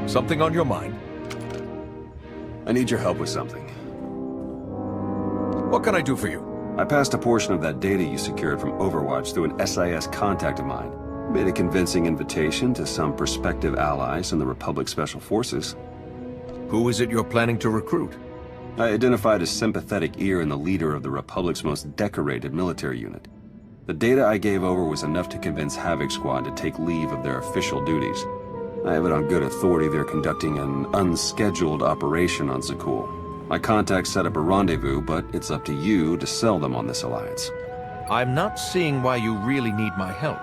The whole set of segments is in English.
Something on your mind? I need your help with something. What can I do for you? I passed a portion of that data you secured from Overwatch through an SIS contact of mine. Made a convincing invitation to some prospective allies in the Republic Special Forces. Who is it you're planning to recruit? I identified a sympathetic ear in the leader of the Republic's most decorated military unit. The data I gave over was enough to convince Havoc Squad to take leave of their official duties. I have it on good authority they're conducting an unscheduled operation on Zakul. My contacts set up a rendezvous, but it's up to you to sell them on this alliance. I'm not seeing why you really need my help.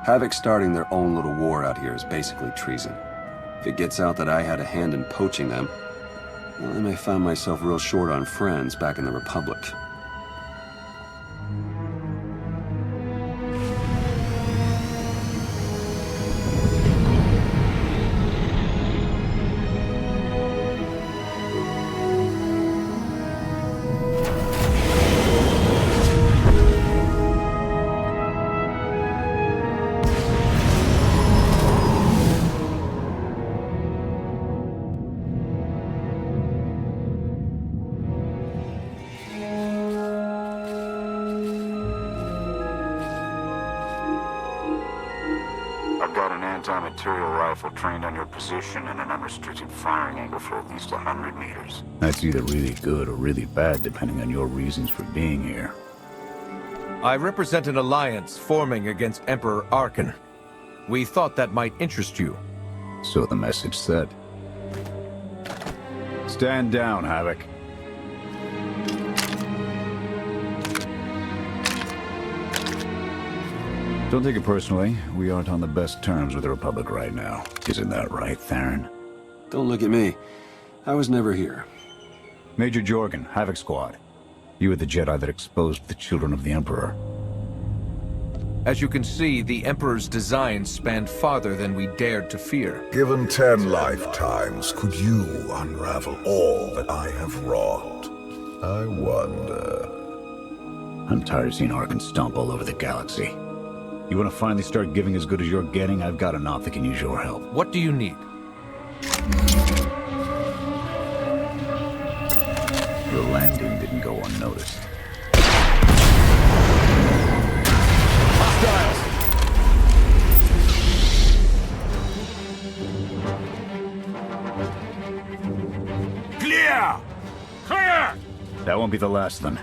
Havoc starting their own little war out here is basically treason. If it gets out that I had a hand in poaching them, well, I may find myself real short on friends back in the Republic. I've got an anti-material rifle trained on your position and an unrestricted firing angle for at least 100 meters. That's either really good or really bad, depending on your reasons for being here. I represent an alliance forming against Emperor Arkan. We thought that might interest you. So the message said. Stand down, Havoc. Don't take it personally. We aren't on the best terms with the Republic right now. Isn't that right, Theron? Don't look at me. I was never here. Major Jorgen, Havoc Squad. You were the Jedi that exposed the children of the Emperor. As you can see, the Emperor's designs spanned farther than we dared to fear. Given 10 lifetimes, could you unravel all that I have wrought? I wonder. I'm tired of seeing Arkan stomp all over the galaxy. You want to finally start giving as good as you're getting? I've got an op that can use your help. What do you need? Your landing didn't go unnoticed. Hostiles! Clear! Clear! That won't be the last then.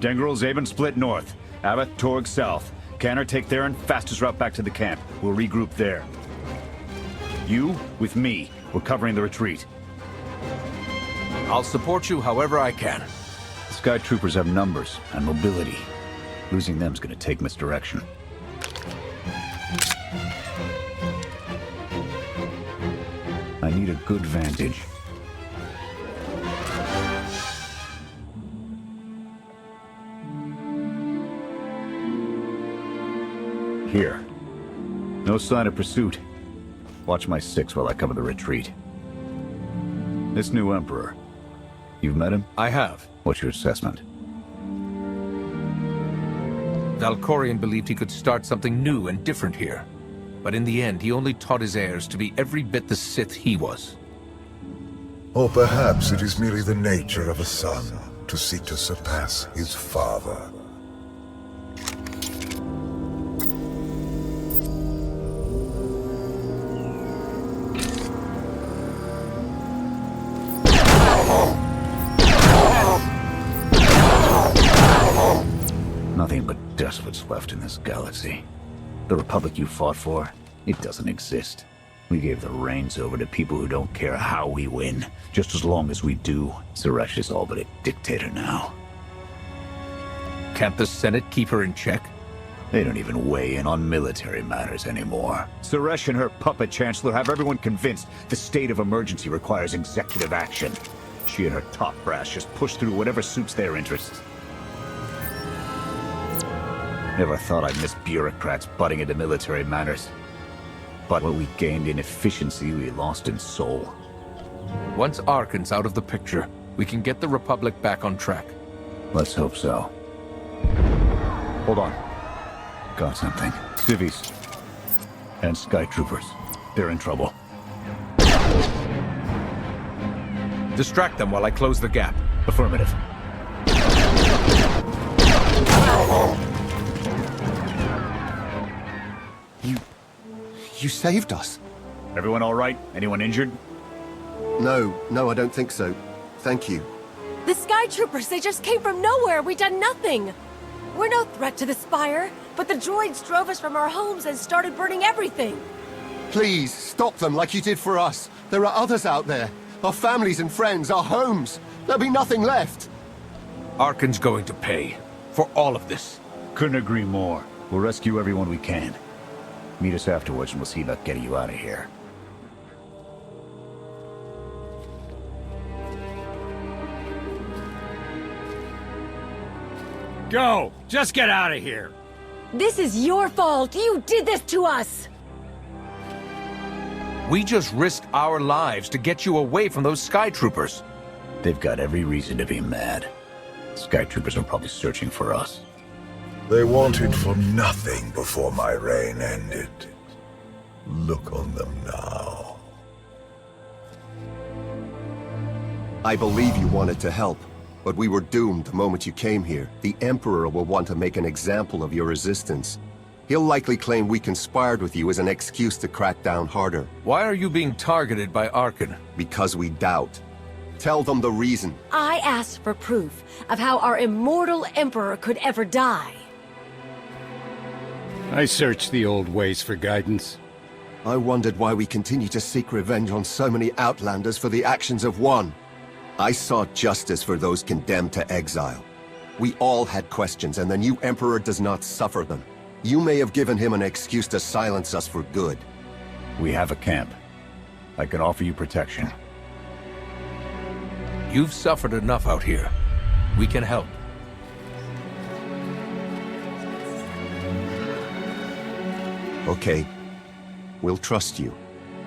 Dengril, Zaben split north. Abath, Torg south. Canner, take Theron, fastest route back to the camp. We'll regroup there. You, with me, we're covering the retreat. I'll support you however I can. The Sky Troopers have numbers and mobility. Losing them's gonna take misdirection. I need a good vantage. Here. No sign of pursuit. Watch my 6 while I cover the retreat. This new Emperor. You've met him? I have. What's your assessment? Valkorion believed he could start something new and different here. But in the end, he only taught his heirs to be every bit the Sith he was. Or perhaps it is merely the nature of a son to seek to surpass his father. Nothing but dust what's left in this galaxy. The Republic you fought for, it doesn't exist. We gave the reins over to people who don't care how we win. Just as long as we do, Suresh is all but a dictator now. Can't the Senate keep her in check? They don't even weigh in on military matters anymore. Suresh and her puppet chancellor have everyone convinced the state of emergency requires executive action. She and her top brass just push through whatever suits their interests. Never thought I'd miss bureaucrats butting into military matters. But what we gained in efficiency, we lost in soul. Once Arkan's out of the picture, we can get the Republic back on track. Let's hope so. Hold on. Got something. Civvies. And Sky Troopers. They're in trouble. Distract them while I close the gap. Affirmative. You saved us. Everyone all right? Anyone injured? No, I don't think so. Thank you. The Sky Troopers, they just came from nowhere. We done nothing. We're no threat to the Spire, but the droids drove us from our homes and started burning everything. Please, stop them like you did for us. There are others out there. Our families and friends, our homes. There'll be nothing left. Arkan's going to pay. For all of this. Couldn't agree more. We'll rescue everyone we can. Meet us afterwards and we'll see about getting you out of here. Go! Just get out of here! This is your fault. You did this to us. We just risked our lives to get you away from those Sky Troopers. They've got every reason to be mad. Sky Troopers are probably searching for us. They wanted for nothing before my reign ended. Look on them now. I believe you wanted to help, but we were doomed the moment you came here. The Emperor will want to make an example of your resistance. He'll likely claim we conspired with you as an excuse to crack down harder. Why are you being targeted by Arkan? Because we doubt. Tell them the reason. I asked for proof of how our immortal Emperor could ever die. I searched the old ways for guidance. I wondered why we continue to seek revenge on so many Outlanders for the actions of one. I sought justice for those condemned to exile. We all had questions, and the new Emperor does not suffer them. You may have given him an excuse to silence us for good. We have a camp. I can offer you protection. You've suffered enough out here. We can help. Okay. We'll trust you.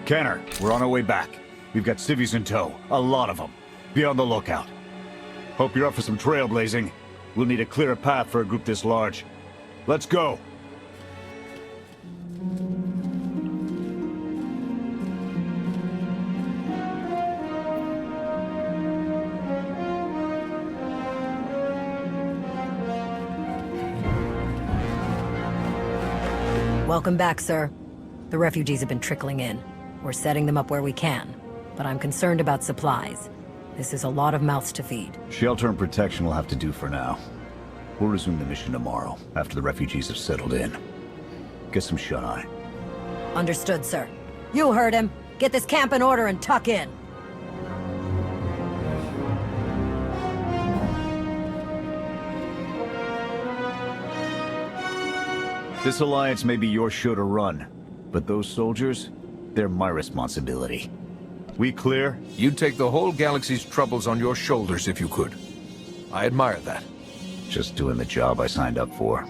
Kenner, we're on our way back. We've got civvies in tow. A lot of them. Be on the lookout. Hope you're up for some trailblazing. We'll need to clear a path for a group this large. Let's go! Welcome back, sir. The refugees have been trickling in. We're setting them up where we can, but I'm concerned about supplies. This is a lot of mouths to feed. Shelter and protection will have to do for now. We'll resume the mission tomorrow, after the refugees have settled in. Get some shut-eye. Understood, sir. You heard him. Get this camp in order and tuck in. This alliance may be your show to run, but those soldiers, they're my responsibility. We clear? You'd take the whole galaxy's troubles on your shoulders if you could. I admire that. Just doing the job I signed up for.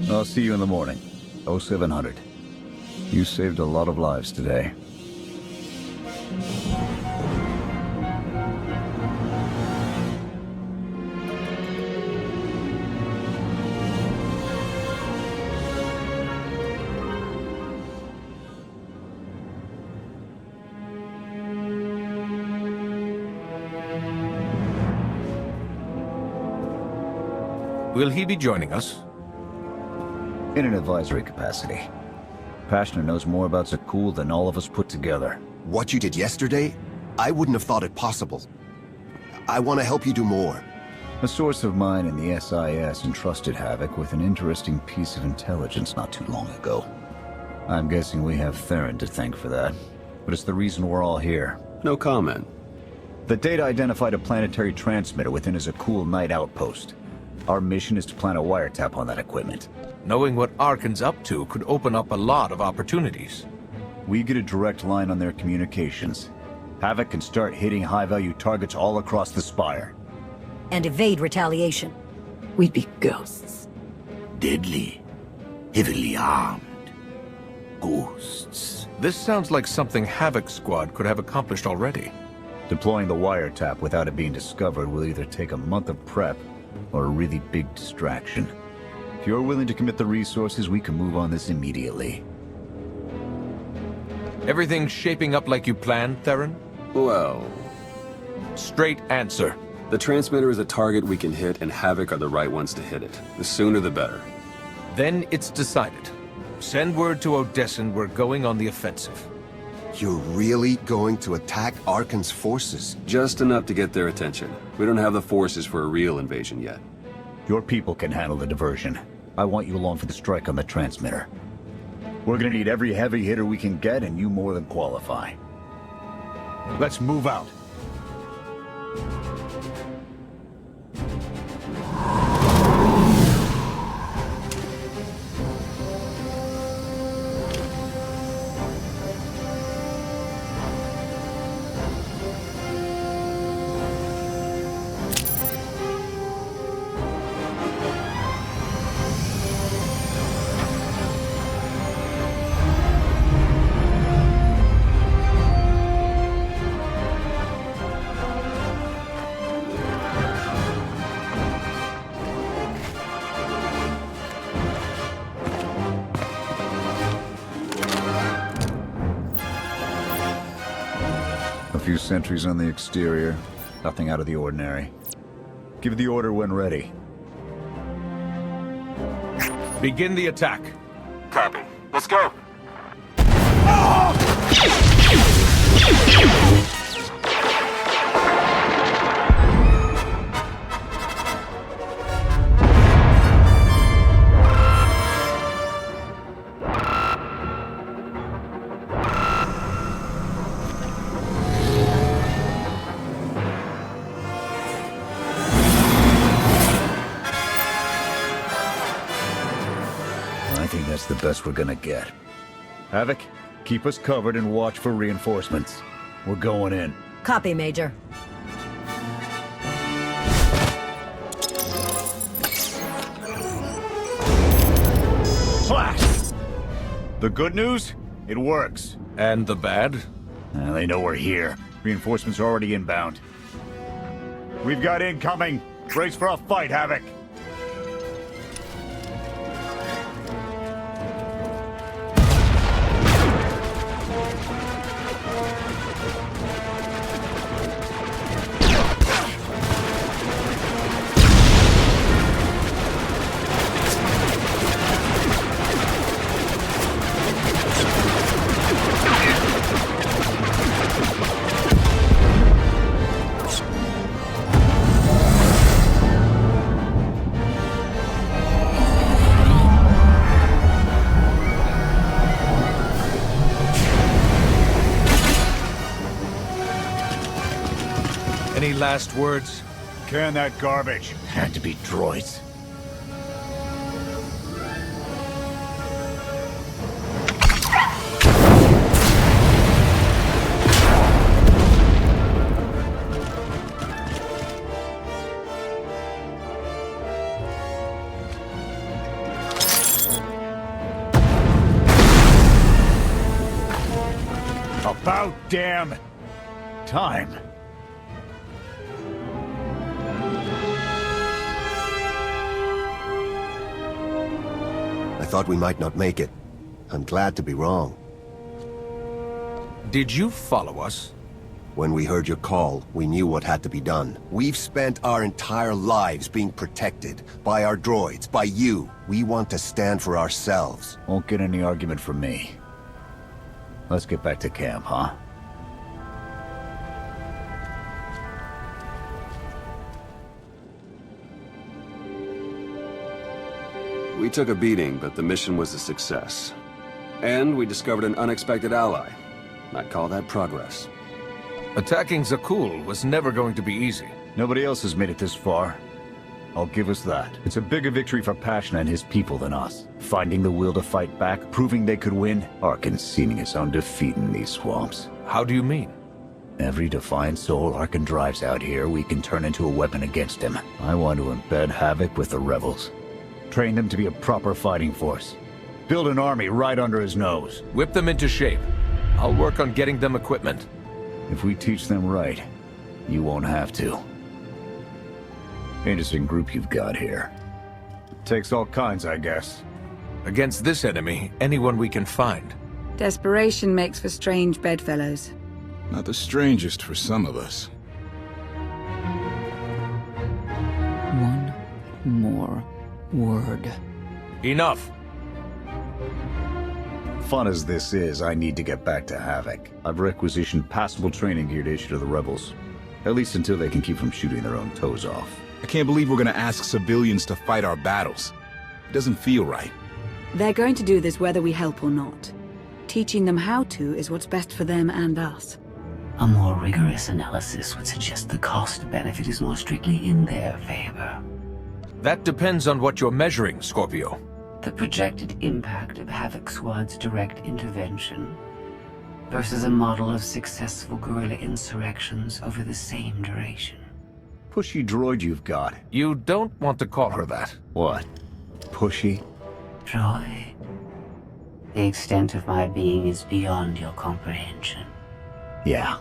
I'll see you in the morning. 0700. You saved a lot of lives today. Will he be joining us? In an advisory capacity. Pashner knows more about Zakul than all of us put together. What you did yesterday, I wouldn't have thought it possible. I want to help you do more. A source of mine in the SIS entrusted Havoc with an interesting piece of intelligence not too long ago. I'm guessing we have Theron to thank for that, but it's the reason we're all here. No comment. The data identified a planetary transmitter within a Zakul night outpost. Our mission is to plant a wiretap on that equipment. Knowing what Arkan's up to could open up a lot of opportunities. We get a direct line on their communications. Havoc can start hitting high-value targets all across the Spire. And evade retaliation. We'd be ghosts. Deadly. Heavily armed. Ghosts. This sounds like something Havoc Squad could have accomplished already. Deploying the wiretap without it being discovered will either take a month of prep or a really big distraction. If you're willing to commit the resources, we can move on this immediately. Everything shaping up like you planned, Theron? Well, Straight answer. the transmitter is a target we can hit, and Havoc are the right ones to hit it. The sooner the better. Then it's decided. Send word to Odessen we're going on the offensive. You're really going to attack Arkan's forces? Just enough to get their attention. We don't have the forces for a real invasion yet. Your people can handle the diversion. I want you along for the strike on the transmitter. We're gonna need every heavy hitter we can get, and you more than qualify. Let's move out. A few sentries on the exterior. Nothing out of the ordinary. Give the order when ready. Begin the attack. Copy. Let's go. I think that's the best we're gonna get. Havoc, keep us covered and watch for reinforcements. We're going in. Copy, Major. Flash! The good news? It works. And the bad? They know we're here. Reinforcements are already inbound. We've got incoming. Brace for a fight, Havoc. Any last words? Can that garbage. Had to be droids. About damn time. I thought we might not make it. I'm glad to be wrong. Did you follow us? When we heard your call, we knew what had to be done. We've spent our entire lives being protected by our droids, by you. We want to stand for ourselves. Won't get any argument from me. Let's get back to camp, huh? We took a beating, but the mission was a success. And we discovered an unexpected ally. I'd call that progress. Attacking Zakul was never going to be easy. Nobody else has made it this far. I'll give us that. It's a bigger victory for Passion and his people than us. Finding the will to fight back, proving they could win, or conceding his own defeat in these swamps. How do you mean? Every defiant soul Arkan drives out here, we can turn into a weapon against him. I want to embed Havoc with the rebels. Train them to be a proper fighting force. Build an army right under his nose. Whip them into shape. I'll work on getting them equipment. If we teach them right, you won't have to. Interesting group you've got here. Takes all kinds, I guess. Against this enemy, anyone we can find. Desperation makes for strange bedfellows. Not the strangest for some of us. One more word. Enough! Fun as this is, I need to get back to Havoc. I've requisitioned passable training gear to issue to the rebels. At least until they can keep from shooting their own toes off. I can't believe we're gonna ask civilians to fight our battles. It doesn't feel right. They're going to do this whether we help or not. Teaching them how to is what's best for them and us. A more rigorous analysis would suggest the cost-benefit is more strictly in their favor. That depends on what you're measuring, Scorpio. The projected impact of Havoc Squad's direct intervention versus a model of successful guerrilla insurrections over the same duration. Pushy droid you've got. You don't want to call her that. What? Pushy? Troy, the extent of my being is beyond your comprehension. Yeah,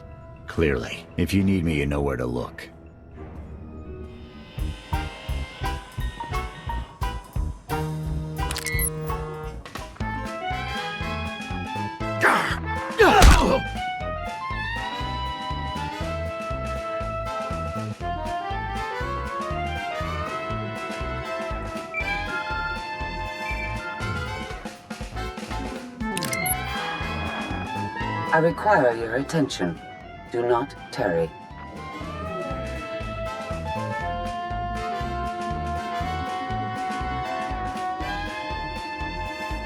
clearly. If you need me, you know where to look. I require your attention. Do not tarry.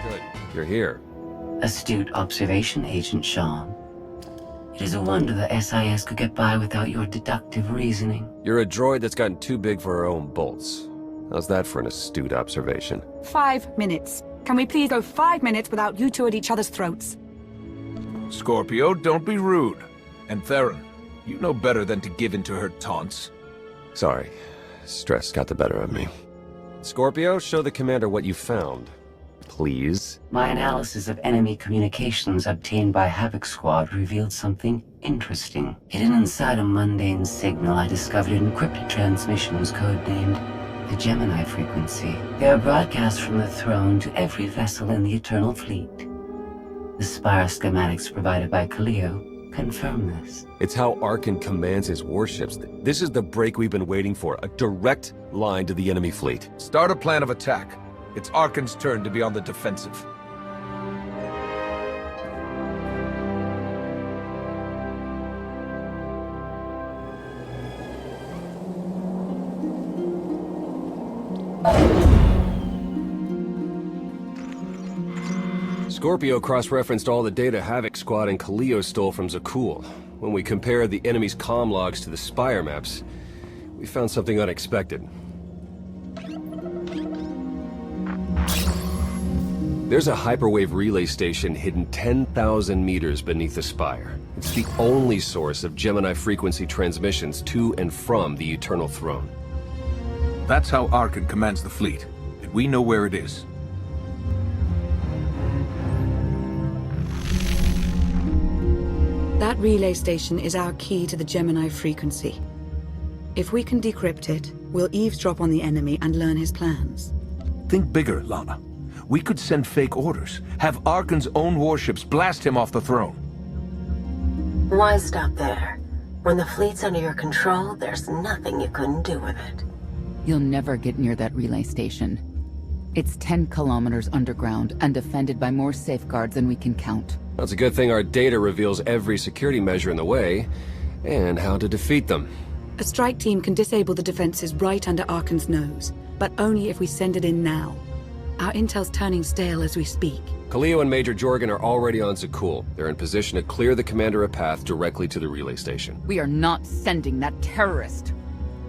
Good. You're here. Astute observation, Agent Shaw. It is a wonder the SIS could get by without your deductive reasoning. You're a droid that's gotten too big for her own bolts. How's that for an astute observation? 5 minutes. Can we please go 5 minutes without you two at each other's throats? Scorpio, don't be rude. And Theron, you know better than to give in to her taunts. Sorry. Stress got the better of me. Scorpio, show the commander what you found. Please. My analysis of enemy communications obtained by Havoc Squad revealed something interesting. Hidden inside a mundane signal, I discovered encrypted transmissions codenamed the Gemini frequency. They are broadcast from the throne to every vessel in the Eternal Fleet. The spire schematics provided by Kaleo confirm this. It's how Arkan commands his warships. This is the break we've been waiting for. A direct line to the enemy fleet. Start a plan of attack. It's Arkan's turn to be on the defensive. Scorpio cross-referenced all the data Havoc Squad and Kaleo stole from Zakul. When we compared the enemy's comm logs to the spire maps, we found something unexpected. There's a hyperwave relay station hidden 10,000 meters beneath the spire. It's the only source of Gemini frequency transmissions to and from the Eternal Throne. That's how Arkan commands the fleet, and we know where it is. That relay station is our key to the Gemini frequency. If we can decrypt it, we'll eavesdrop on the enemy and learn his plans. Think bigger, Lana. We could send fake orders, have Arkan's own warships blast him off the throne. Why stop there? When the fleet's under your control, there's nothing you couldn't do with it. You'll never get near that relay station. It's 10 kilometers underground and defended by more safeguards than we can count. That's a good thing our data reveals every security measure in the way, and how to defeat them. A strike team can disable the defenses right under Arkan's nose, but only if we send it in now. Our intel's turning stale as we speak. Kaleo and Major Jorgen are already on Zakul. They're in position to clear the commander a path directly to the relay station. We are not sending that terrorist.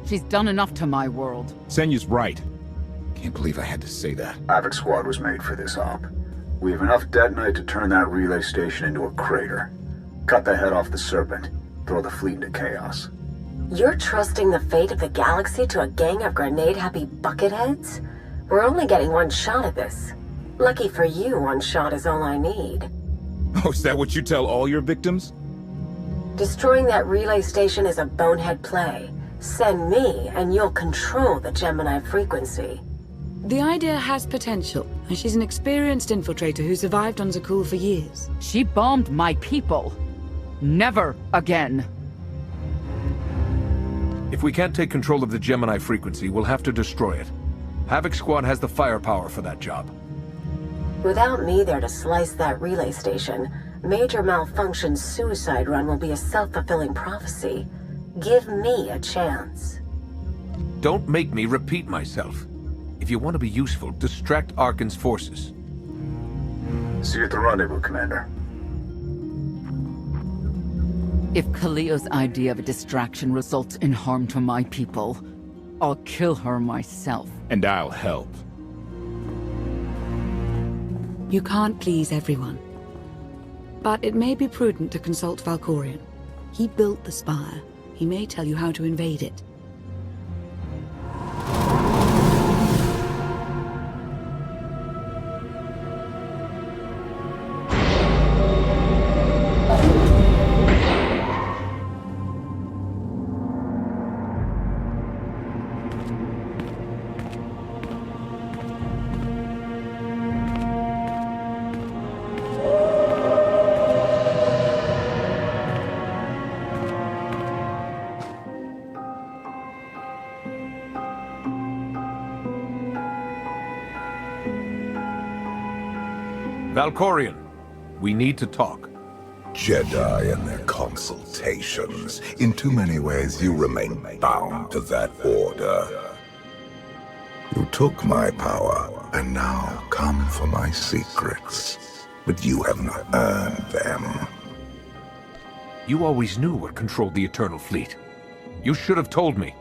She's done enough to my world. Senyu's right. Can't believe I had to say that. Havoc Squad was made for this op. We have enough detonite to turn that relay station into a crater. Cut the head off the Serpent. Throw the fleet into chaos. You're trusting the fate of the galaxy to a gang of grenade-happy bucketheads? We're only getting one shot at this. Lucky for you, one shot is all I need. Oh, is that what you tell all your victims? Destroying that relay station is a bonehead play. Send me, and you'll control the Gemini frequency. The idea has potential, And she's an experienced infiltrator who survived on Zakul for years. She bombed my people. Never again. If we can't take control of the Gemini frequency, we'll have to destroy it. Havoc Squad has the firepower for that job. Without me there to slice that relay station, Major Malfunction's suicide run will be a self-fulfilling prophecy. Give me a chance. Don't make me repeat myself. If you want to be useful, distract Arkan's forces. See you at the rendezvous, Commander. If Kalia's idea of a distraction results in harm to my people, I'll kill her myself. And I'll help. You can't please everyone. But it may be prudent to consult Valkorion. He built the Spire. He may tell you how to invade it. Valkorion, we need to talk. Jedi and their consultations. In too many ways, you remain bound to that order. You took my power, and now come for my secrets. But you have not earned them. You always knew what controlled the Eternal Fleet. You should have told me.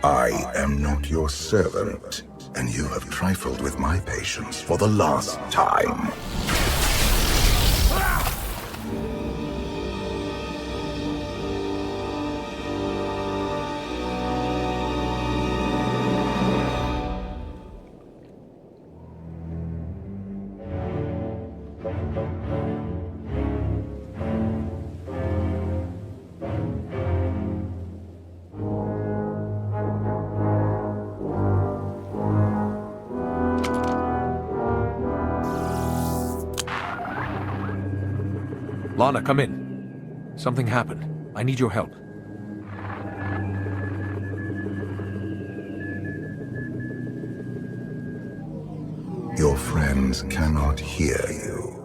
I am not your servant, and you have trifled with my patience for the last time. Lana, come in. Something happened. I need your help. Your friends cannot hear you.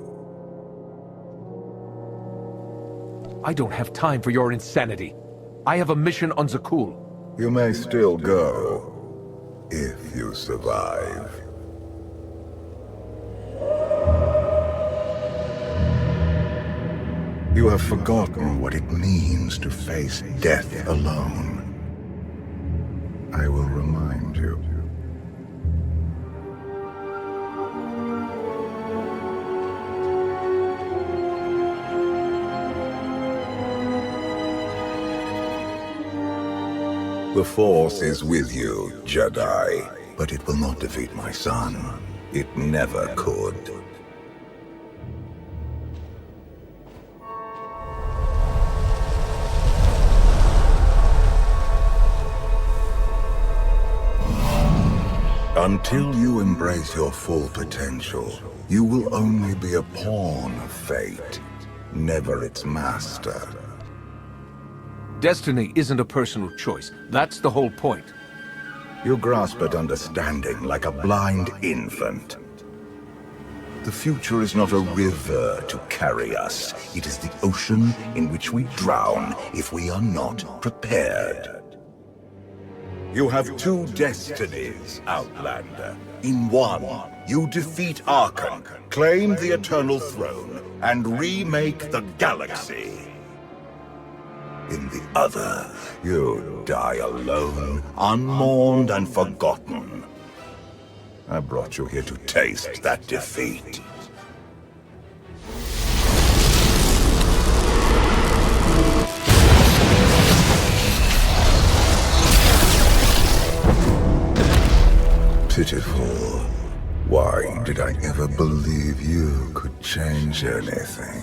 I don't have time for your insanity. I have a mission on Zakul. You may still go, if you survive. You have forgotten what it means to face death alone. I will remind you. The Force is with you, Jedi, but it will not defeat my son. It never could. Until you embrace your full potential, you will only be a pawn of fate, never its master. Destiny isn't a personal choice. That's the whole point. You grasp at understanding like a blind infant. The future is not a river to carry us. It is the ocean in which we drown if we are not prepared. You have two destinies, Outlander. In one, you defeat Arkan, claim the Eternal Throne, and remake the galaxy. In the other, you die alone, unmourned and forgotten. I brought you here to taste that defeat. Pitiful. Why did I ever believe you could change anything?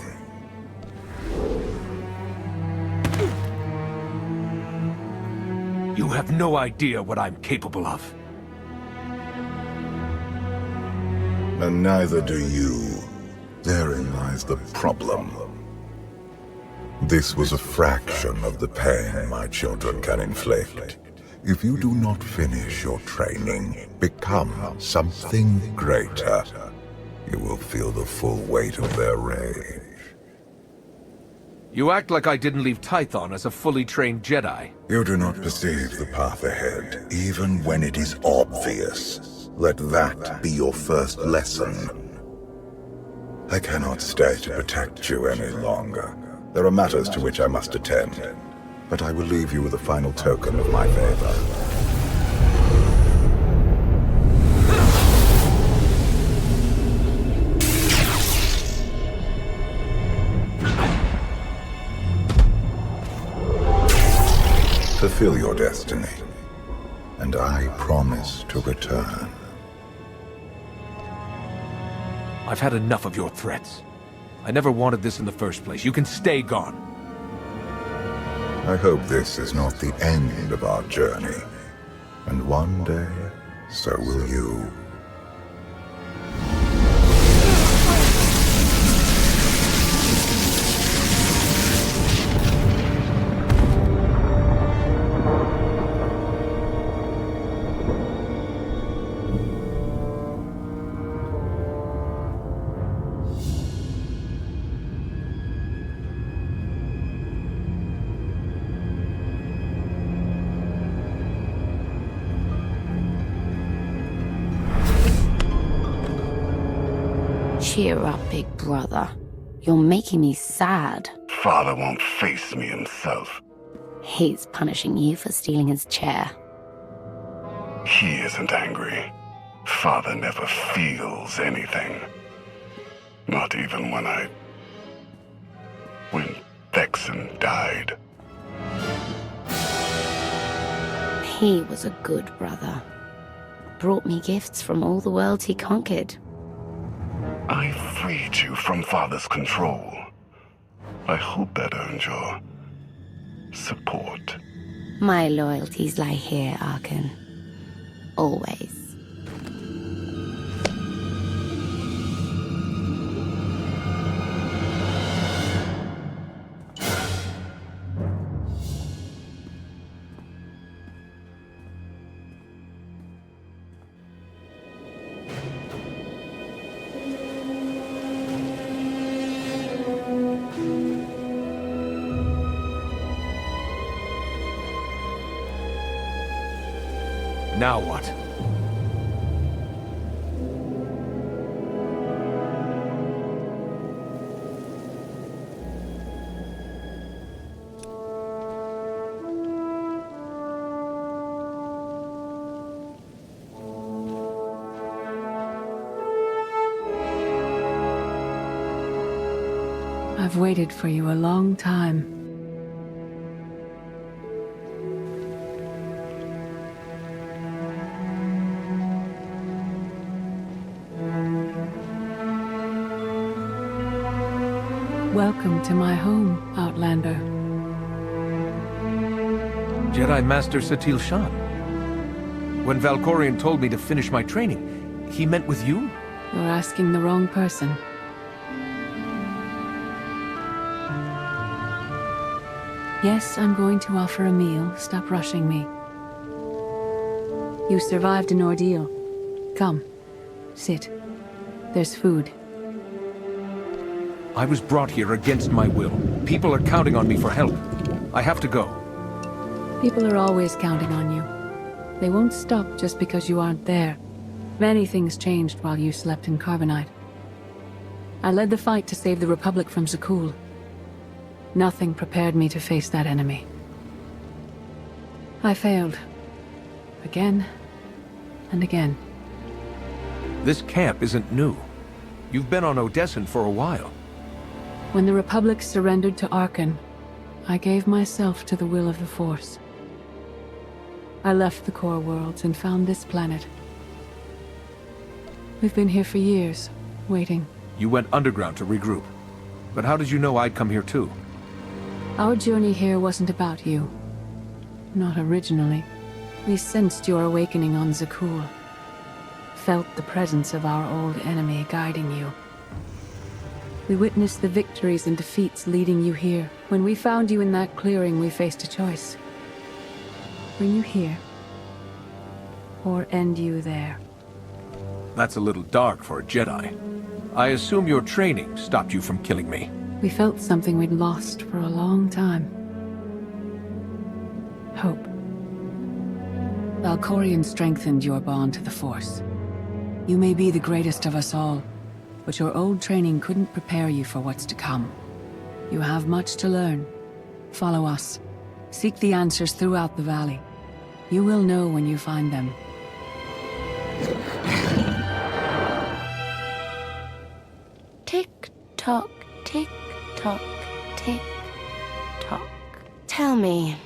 You have no idea what I'm capable of. And neither do you. Therein lies the problem. This was a fraction of the pain my children can inflict. If you do not finish your training, become something greater, you will feel the full weight of their rage. You act like I didn't leave Tython as a fully trained Jedi. You do not perceive the path ahead, even when it is obvious. Let that be your first lesson. I cannot stay to protect you any longer. There are matters to which I must attend, but I will leave you with a final token of my favor. Fulfill your destiny, and I promise to return. I've had enough of your threats. I never wanted this in the first place. You can stay gone. I hope this is not the end of our journey, and one day, so will you. Cheer up, big brother. You're making me sad. Father won't face me himself. He's punishing you for stealing his chair. He isn't angry. Father never feels anything. Not even when Vexen died. He was a good brother. Brought me gifts from all the worlds he conquered. I freed you from Father's control. I hope that earned your support. My loyalties lie here, Arkan. Always. Now what? I've waited for you a long time. Welcome to my home, Outlander. Jedi Master Satil Shan. When Valkorion told me to finish my training, he meant with you? You're asking the wrong person. Yes, I'm going to offer a meal. Stop rushing me. You survived an ordeal. Come, sit. There's food. I was brought here against my will. People are counting on me for help. I have to go. People are always counting on you. They won't stop just because you aren't there. Many things changed while you slept in Carbonite. I led the fight to save the Republic from Zakul. Nothing prepared me to face that enemy. I failed. Again and again. This camp isn't new. You've been on Odessen for a while. When the Republic surrendered to Arkan, I gave myself to the will of the Force. I left the core worlds and found this planet. We've been here for years, waiting. You went underground to regroup. But how did you know I'd come here too? Our journey here wasn't about you. Not originally. We sensed your awakening on Zakul. felt the presence of our old enemy guiding you. We witnessed the victories and defeats leading you here. When we found you in that clearing, we faced a choice. Bring you here, or end you there. That's a little dark for a Jedi. I assume your training stopped you from killing me. We felt something we'd lost for a long time. Hope. Valkorion strengthened your bond to the Force. You may be the greatest of us all, but your old training couldn't prepare you for what's to come. You have much to learn. Follow us. Seek the answers throughout the valley. You will know when you find them. Tick-tock, tick-tock, tick-tock. Tell me,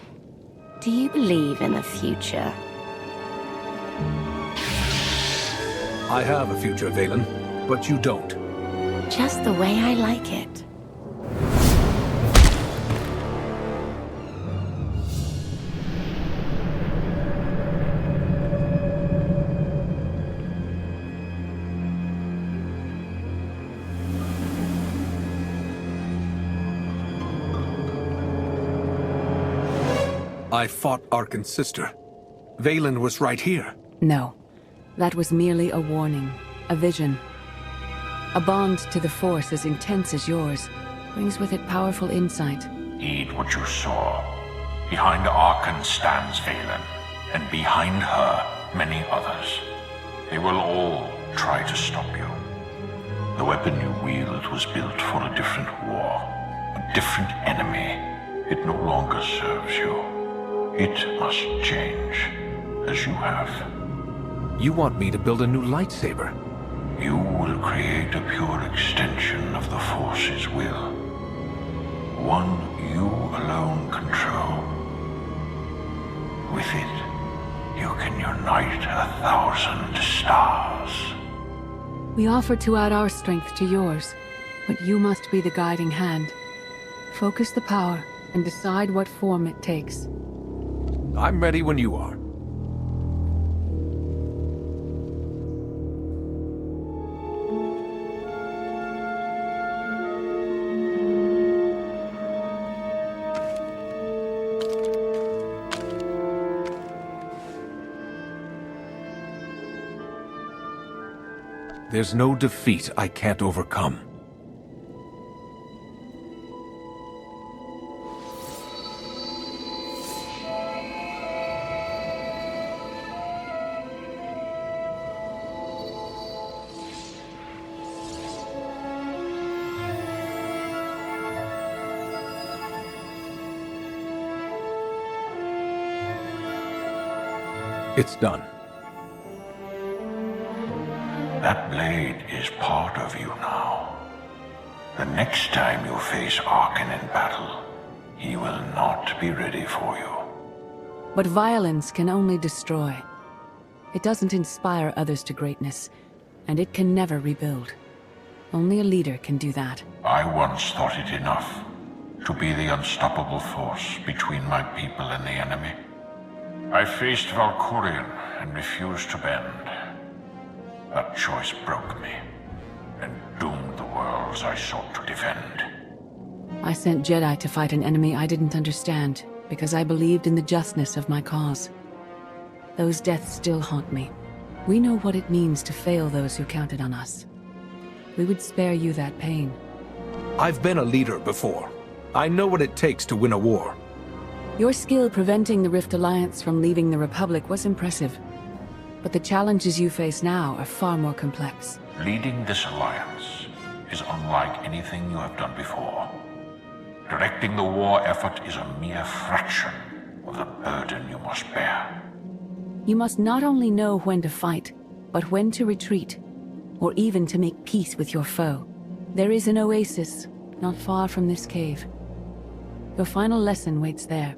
do you believe in the future? I have a future, Valen, but you don't. Just the way I like it. I fought Arkan's sister. Valen was right here. No. That was merely a warning, a vision. A bond to the Force as intense as yours brings with it powerful insight. Heed what you saw. Behind Arkan stands Valen, and behind her, many others. They will all try to stop you. The weapon you wield was built for a different war, a different enemy. It no longer serves you. It must change, as you have. You want me to build a new lightsaber? You will create a pure extension of the Force's will. One you alone control. With it, you can unite 1,000 stars. We offer to add our strength to yours, but you must be the guiding hand. Focus the power and decide what form it takes. I'm ready when you are. There's no defeat I can't overcome. It's done. That blade is part of you now. The next time you face Arkan in battle, he will not be ready for you. But violence can only destroy. It doesn't inspire others to greatness, and it can never rebuild. Only a leader can do that. I once thought it enough to be the unstoppable force between my people and the enemy. I faced Valkorion and refused to bend. That choice broke me, and doomed the worlds I sought to defend. I sent Jedi to fight an enemy I didn't understand, because I believed in the justness of my cause. Those deaths still haunt me. We know what it means to fail those who counted on us. We would spare you that pain. I've been a leader before. I know what it takes to win a war. Your skill preventing the Rift Alliance from leaving the Republic was impressive. But the challenges you face now are far more complex. Leading this alliance is unlike anything you have done before. Directing the war effort is a mere fraction of the burden you must bear. You must not only know when to fight, but when to retreat, or even to make peace with your foe. There is an oasis not far from this cave. Your final lesson waits there.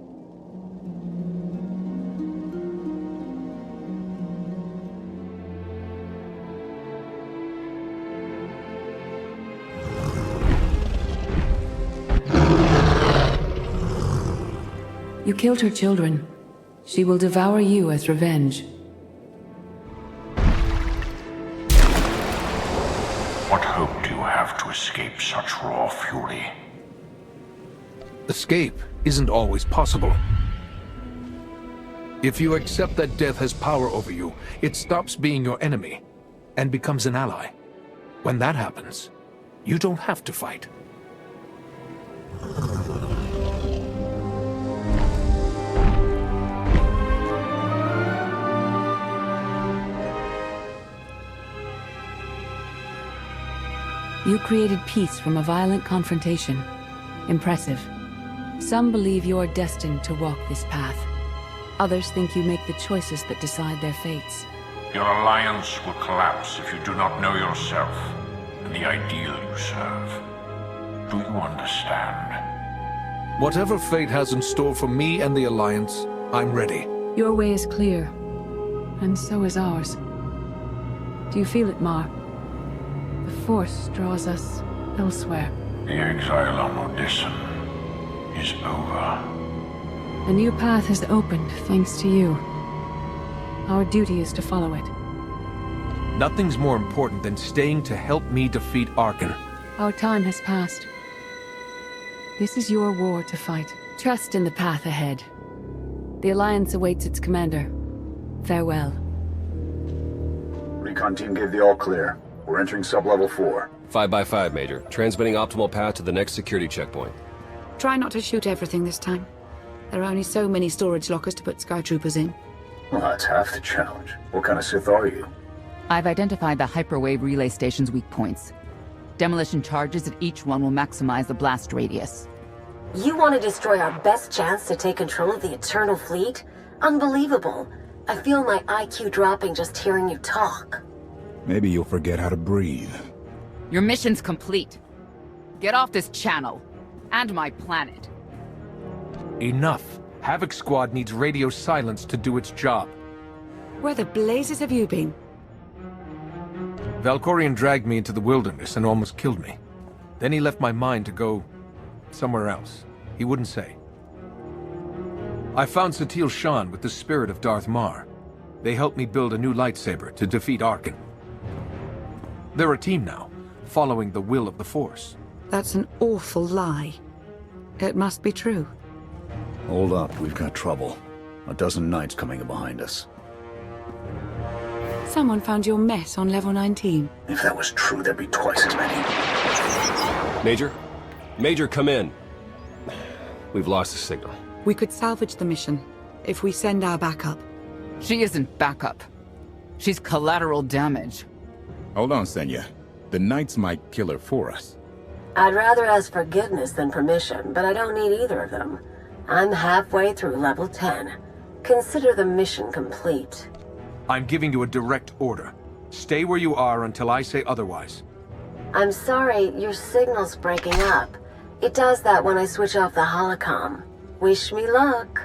You killed her children. She will devour you as revenge. such raw fury. Escape isn't always possible. If you accept that death has power over you, it stops being your enemy and becomes an ally. When that happens, you don't have to fight. You created peace from a violent confrontation. Impressive. Some believe you're destined to walk this path. Others think you make the choices that decide their fates. Your alliance will collapse if you do not know yourself and the ideal you serve. Do you understand? Whatever fate has in store for me and the Alliance, I'm ready. Your way is clear, and so is ours. Do you feel it, Mar? The Force draws us elsewhere. The exile on Odyssean is over. A new path has opened, thanks to you. Our duty is to follow it. Nothing's more important than staying to help me defeat Arkan. Our time has passed. This is your war to fight. Trust in the path ahead. The Alliance awaits its commander. Farewell. Recon team gave the all clear. We're entering sub-level 4. 5x5, Major. Transmitting optimal path to the next security checkpoint. Try not to shoot everything this time. There are only so many storage lockers to put Sky Troopers in. Well, that's half the challenge. What kind of Sith are you? I've identified the hyperwave relay station's weak points. Demolition charges at each one will maximize the blast radius. You want to destroy our best chance to take control of the Eternal Fleet? Unbelievable. I feel my IQ dropping just hearing you talk. Maybe you'll forget how to breathe. Your mission's complete. Get off this channel. And my planet. Enough. Havoc Squad needs radio silence to do its job. Where the blazes have you been? Valkorion dragged me into the wilderness and almost killed me. Then he left my mind to go somewhere else. He wouldn't say. I found Satil Shan with the spirit of Darth Mar. They helped me build a new lightsaber to defeat Arkan. They're a team now, following the will of the Force. That's an awful lie. It must be true. Hold up, we've got trouble. A dozen knights coming behind us. Someone found your mess on level 19. If that was true, there'd be twice as many. Major? Major, come in. We've lost the signal. We could salvage the mission if we send our backup. She isn't backup. She's collateral damage. Hold on, Senya. The knights might kill her for us. I'd rather ask forgiveness than permission, but I don't need either of them. I'm halfway through level 10. Consider the mission complete. I'm giving you a direct order. Stay where you are until I say otherwise. I'm sorry, your signal's breaking up. It does that when I switch off the holocom. Wish me luck.